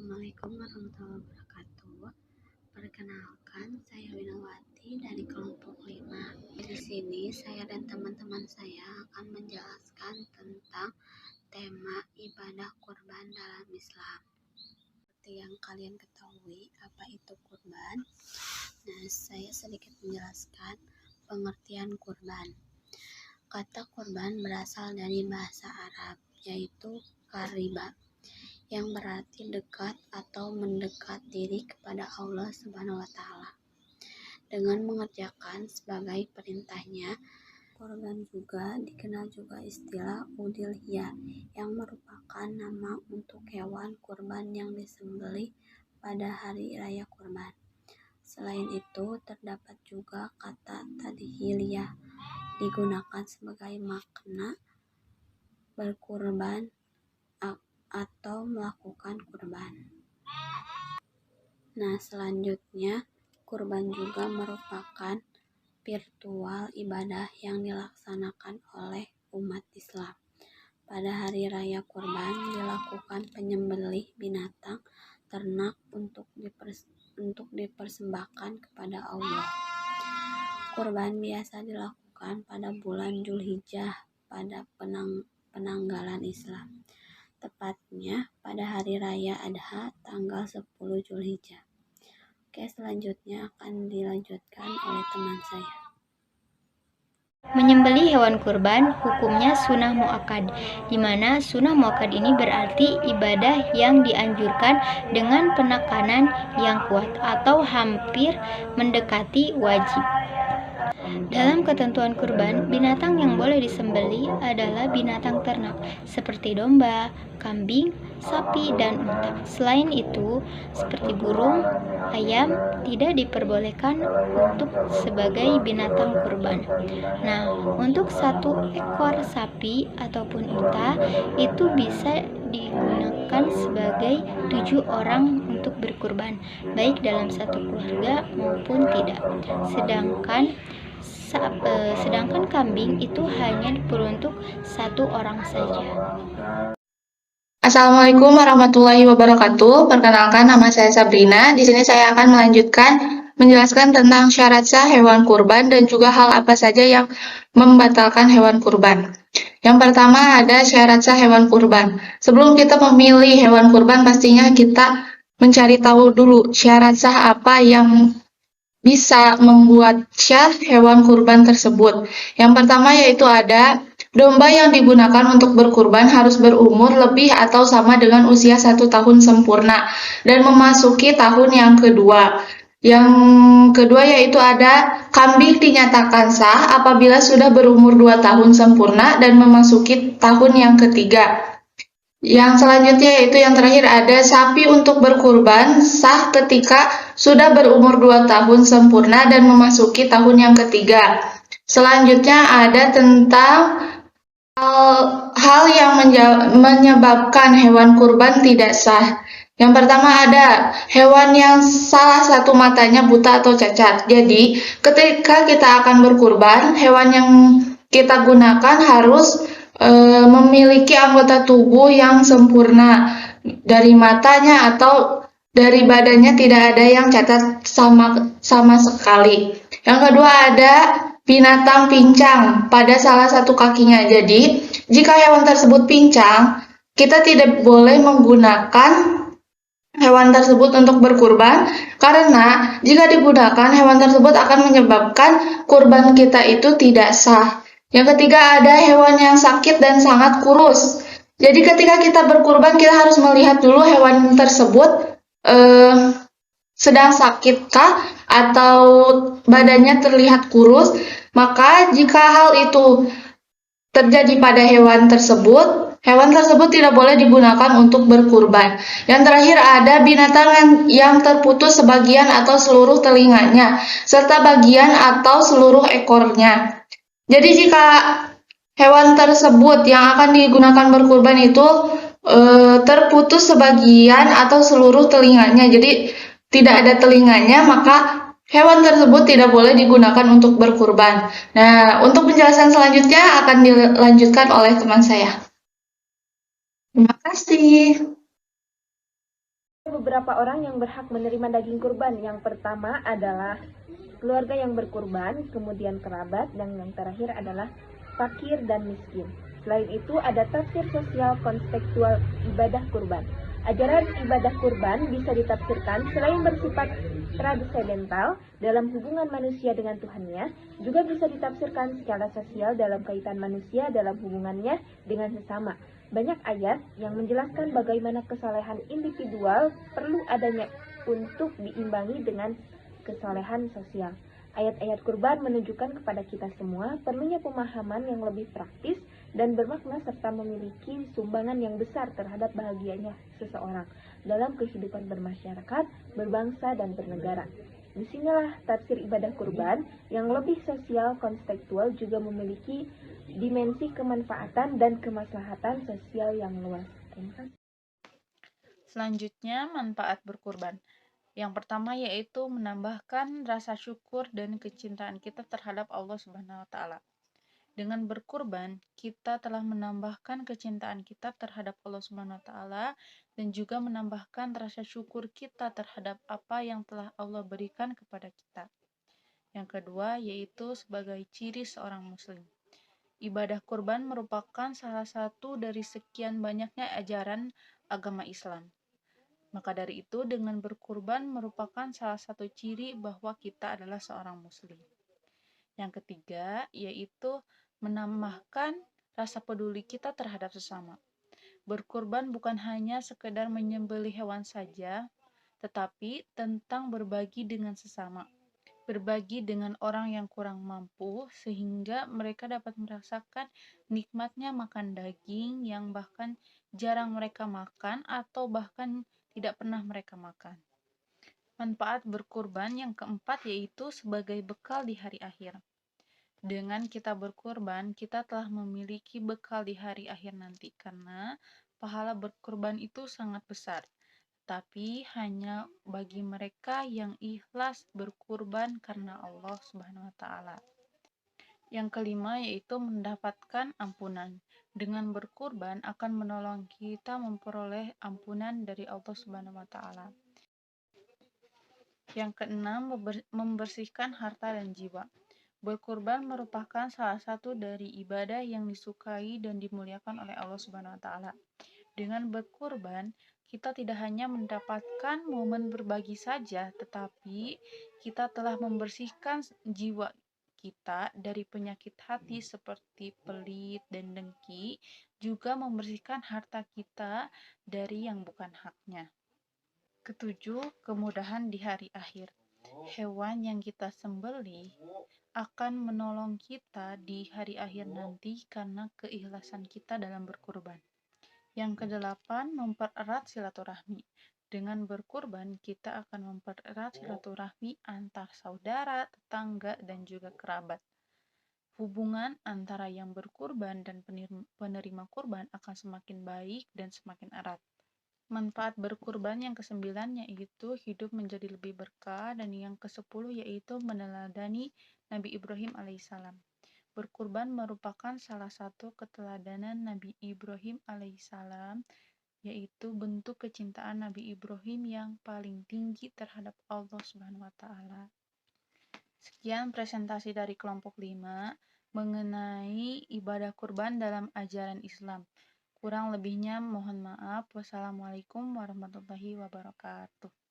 Assalamualaikum warahmatullahi wabarakatuh. Perkenalkan, saya Winawati dari kelompok 5. Di sini saya dan teman-teman saya akan menjelaskan tentang tema ibadah kurban dalam Islam. Seperti yang kalian ketahui, apa itu kurban? Nah, saya sedikit menjelaskan pengertian kurban. Kata kurban berasal dari bahasa Arab, yaitu qariba, yang berarti dekat atau mendekat diri kepada Allah Subhanahu wa Ta'ala dengan mengerjakan sebagai perintahnya. Kurban juga dikenal juga istilah udhiyah, yang merupakan nama untuk hewan kurban yang disembelih pada hari raya kurban. Selain itu, terdapat juga kata tadhiyah digunakan sebagai makna berkurban atau melakukan kurban. Nah, selanjutnya, kurban juga merupakan virtual ibadah yang dilaksanakan oleh umat Islam. Pada hari raya kurban dilakukan penyembelih binatang ternak untuk dipersembahkan kepada Allah. Kurban biasa dilakukan pada bulan Dzulhijjah pada penanggalan Islam, tepatnya pada hari raya Adha tanggal 10 Dzulhijjah. Oke, selanjutnya akan dilanjutkan oleh teman saya. Menyembelih hewan kurban hukumnya sunnah muakkad, di mana sunnah muakkad ini berarti ibadah yang dianjurkan dengan penekanan yang kuat atau hampir mendekati wajib. Dalam ketentuan kurban, binatang yang boleh disembelih adalah binatang ternak seperti domba, kambing, sapi, dan unta. Selain itu, seperti burung, ayam tidak diperbolehkan untuk sebagai binatang kurban. Nah, untuk satu ekor sapi ataupun unta itu bisa digunakan sebagai 7 orang untuk berkurban, baik dalam satu keluarga maupun tidak. Sedangkan kambing itu hanya diperuntuk 1 orang saja. Assalamualaikum warahmatullahi wabarakatuh. Perkenalkan, nama saya Sabrina. Di sini saya akan menjelaskan tentang syarat sah hewan kurban dan juga hal apa saja yang membatalkan hewan kurban. Yang pertama ada syarat sah hewan kurban. Sebelum kita memilih hewan kurban, pastinya kita mencari tahu dulu syarat sah apa yang bisa membuat syah hewan kurban tersebut. Yang pertama yaitu ada domba yang digunakan untuk berkurban harus berumur lebih atau sama dengan usia 1 tahun sempurna dan memasuki tahun yang kedua. Yang kedua yaitu ada kambing dinyatakan sah apabila sudah berumur 2 tahun sempurna dan memasuki tahun yang ketiga. Yang selanjutnya yaitu yang terakhir ada sapi untuk berkurban sah ketika sudah berumur 2 tahun sempurna dan memasuki tahun yang ketiga. Selanjutnya ada tentang hal yang menyebabkan hewan kurban tidak sah. Yang pertama ada hewan yang salah satu matanya buta atau cacat. Jadi ketika kita akan berkurban, hewan yang kita gunakan harus memiliki anggota tubuh yang sempurna, dari matanya atau dari badannya tidak ada yang cacat sama sekali. Yang kedua ada binatang pincang pada salah satu kakinya. Jadi jika hewan tersebut pincang, kita tidak boleh menggunakan hewan tersebut untuk berkurban, karena jika digunakan hewan tersebut akan menyebabkan kurban kita itu tidak sah. Yang ketiga ada hewan yang sakit dan sangat kurus. Jadi ketika kita berkurban, kita harus melihat dulu hewan tersebut sedang sakitkah atau badannya terlihat kurus. Maka jika hal itu terjadi pada hewan tersebut tidak boleh digunakan untuk berkurban. Yang terakhir ada binatang yang terputus sebagian atau seluruh telinganya, serta bagian atau seluruh ekornya. Jadi jika hewan tersebut yang akan digunakan berkurban itu terputus sebagian atau seluruh telinganya, jadi tidak ada telinganya, maka hewan tersebut tidak boleh digunakan untuk berkurban. Nah, untuk penjelasan selanjutnya akan dilanjutkan oleh teman saya. Terima kasih. beberapa orang yang berhak menerima daging kurban. Yang pertama adalah keluarga yang berkurban, kemudian kerabat, dan yang terakhir adalah fakir dan miskin. Selain itu, ada tafsir sosial kontekstual ibadah kurban. Ajaran ibadah kurban bisa ditafsirkan selain bersifat transendental dalam hubungan manusia dengan Tuhannya, juga bisa ditafsirkan secara sosial dalam kaitan manusia dalam hubungannya dengan sesama. Banyak ayat yang menjelaskan bagaimana kesalehan individual perlu adanya untuk diimbangi dengan kesalehan sosial. Ayat-ayat kurban menunjukkan kepada kita semua perlunya pemahaman yang lebih praktis dan bermakna serta memiliki sumbangan yang besar terhadap bahagianya seseorang dalam kehidupan bermasyarakat, berbangsa, dan bernegara. Disinilah tafsir ibadah kurban yang lebih sosial kontekstual juga memiliki dimensi kemanfaatan dan kemaslahatan sosial yang luas. Terima kasih. Selanjutnya, manfaat berkurban. Yang pertama yaitu menambahkan rasa syukur dan kecintaan kita terhadap Allah Subhanahu wa taala. Dengan berkurban, kita telah menambahkan kecintaan kita terhadap Allah Subhanahu wa taala dan juga menambahkan rasa syukur kita terhadap apa yang telah Allah berikan kepada kita. Yang kedua yaitu sebagai ciri seorang muslim. Ibadah kurban merupakan salah satu dari sekian banyaknya ajaran agama Islam. Maka dari itu, dengan berkurban merupakan salah satu ciri bahwa kita adalah seorang muslim. Yang ketiga, yaitu menambahkan rasa peduli kita terhadap sesama. Berkurban bukan hanya sekedar menyembelih hewan saja, tetapi tentang berbagi dengan sesama. Berbagi dengan orang yang kurang mampu, sehingga mereka dapat merasakan nikmatnya makan daging yang bahkan jarang mereka makan atau bahkan tidak pernah mereka makan. Manfaat berkurban yang keempat yaitu sebagai bekal di hari akhir. Dengan kita berkurban, kita telah memiliki bekal di hari akhir nanti, karena pahala berkurban itu sangat besar. Tapi hanya bagi mereka yang ikhlas berkurban karena Allah Subhanahu wa taala. Yang kelima yaitu mendapatkan ampunan. Dengan berkurban akan menolong kita memperoleh ampunan dari Allah Subhanahu wa taala. Yang keenam, membersihkan harta dan jiwa. Berkurban merupakan salah satu dari ibadah yang disukai dan dimuliakan oleh Allah Subhanahu wa taala. Dengan berkurban, kita tidak hanya mendapatkan momen berbagi saja, tetapi kita telah membersihkan jiwa kita dari penyakit hati seperti pelit dan dengki, juga membersihkan harta kita dari yang bukan haknya. Ketujuh, kemudahan di hari akhir. Hewan yang kita sembelih akan menolong kita di hari akhir nanti karena keikhlasan kita dalam berkurban. Yang kedelapan, mempererat silaturahmi. Dengan berkurban, kita akan mempererat silaturahmi antar saudara, tetangga, dan juga kerabat. Hubungan antara yang berkurban dan penerima kurban akan semakin baik dan semakin erat. Manfaat berkurban yang kesembilan yaitu hidup menjadi lebih berkah, dan yang kesepuluh yaitu meneladani Nabi Ibrahim alaihissalam. Berkurban merupakan salah satu keteladanan Nabi Ibrahim alaihissalam, yaitu bentuk kecintaan Nabi Ibrahim yang paling tinggi terhadap Allah Subhanahu wa taala. Sekian presentasi dari kelompok 5 mengenai ibadah kurban dalam ajaran Islam. Kurang lebihnya mohon maaf. Wassalamualaikum warahmatullahi wabarakatuh.